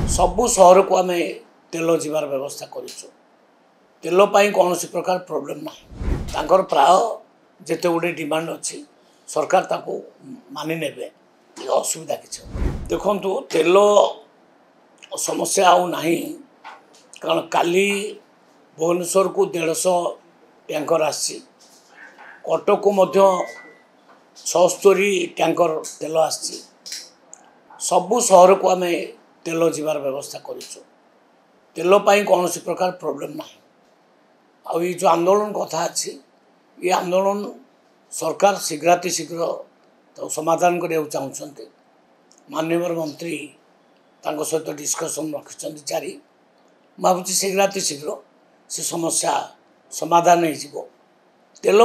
सबु सहर को आम तेल जीवार व्यवस्था करूँ तेल कौन प्रकार प्रोब्लेम ना प्राय जिते गुड़े डिमांड अच्छी सरकार ताको मानि ने असुविधा किसी देखु तेल समस्या आउ ना कारण काली भुवनेश्वर को 150 टैंकर आसी कटक को 76 टैंकर तेल आसी सबु सहर को आम तेल जीवार व्यवस्था करूँ तेल कौन प्रकार प्रोब्लेम ना आ ये जो आंदोलन कथा अच्छी ये आंदोलन सरकार शीघ्राति शीघ्र तो समाधान करने चाहते माननीय मंत्री सहित डिस्कसन रखिंट जारी भावुँ शीघ्राति शीघ्र से समस्या समाधान हो तेल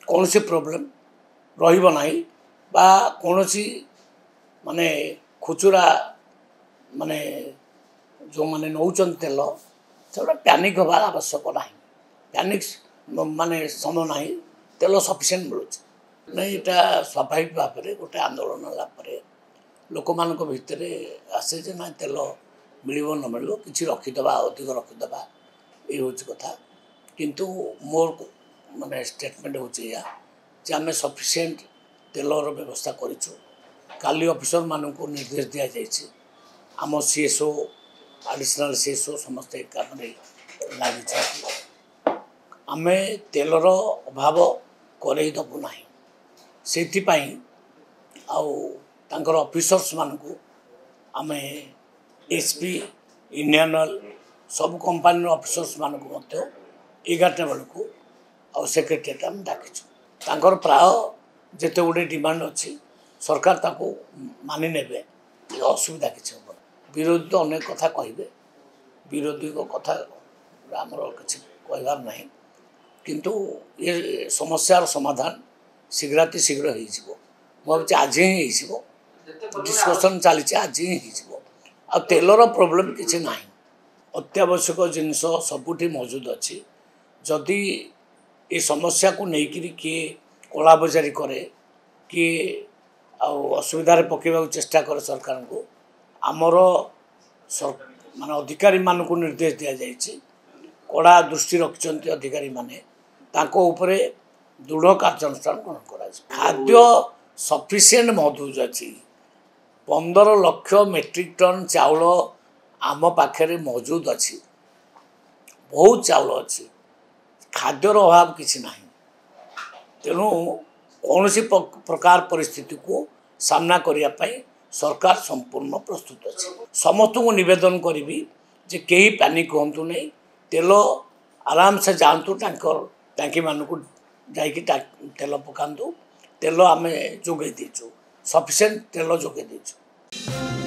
कौन प्रोब्लेम रही कौन माने खुचुरा माने जो माने नौचन तेल से पैनिक हबार आवश्यक ना पैनिक माने समय ना तेल सफिसीयंट मिलूँ नहीं यहाँ स्वाभाविक भाव में गोटे आंदोलन है लोक मान भितर आसे जे ना तेल मिल न मिल कि रखीदे अधिक रखीदे ये हूँ कथा किंतु मोर माने स्टेटमेंट हो आम सफिसीयंट तेलर व्यवस्था करूँ काली ऑफिसर मानू निर्देश दि जाए आम सीएसओ एडिशनल सीएसओ समस्ते काम लगी आम तेलर अभाव करईदेबू ना से ऑफिसर्स मानू आम एसपी इंडियन ऑयल सब कंपानी ऑफिसर्स मानू 11टा बेलू आ सेक्रेटेरिएट आम डाकिचु प्राय जिते गुड़े डिमांड अच्छी सरकार ताको मानि ने असुविधा किसी हम विरोधी तो अनेक कथा कहे विरोधी को कथा आमर किसी कहबार ना किंतु ये समस्यार समाधान शीघ्राति शीघ्र हो भावी आज ही हो डिस्कसन चली आज ही हो आ तेलर प्रोब्लेम किसी ना अत्यावश्यक जिनस सबुठी मौजूद अच्छी जदि ये समस्या को लेकिन किए कला बजारी करे किए असुविधार पकेबा चेष्टा करे सरकार को आमर माने अधिकारी मानक निर्देश दि जाए कड़ा दृष्टि रखिंट अधिकारी माने ताको उपरे दृढ़ कार्यानुष्ठान ग्रहण करा खाद्य सफिसीयंट मौजूद अच्छी 15 लाख मेट्रिक टन चाउल आम पाखे मौजूद अच्छी बहुत चाउल अच्छी खाद्यर अभाव किसी ना तेणु कौन प्रकार परिस्थिति को सामना करने सरकार संपूर्ण प्रस्तुत अच्छे समस्त को निवेदन करी जे कहीं पैनिक हूँ नहीं तेल आराम से जातु टांकी मानक जा तेल पकातु तेल आम जोगे दीचु सफिसीयंट तेल जोगे दीचु।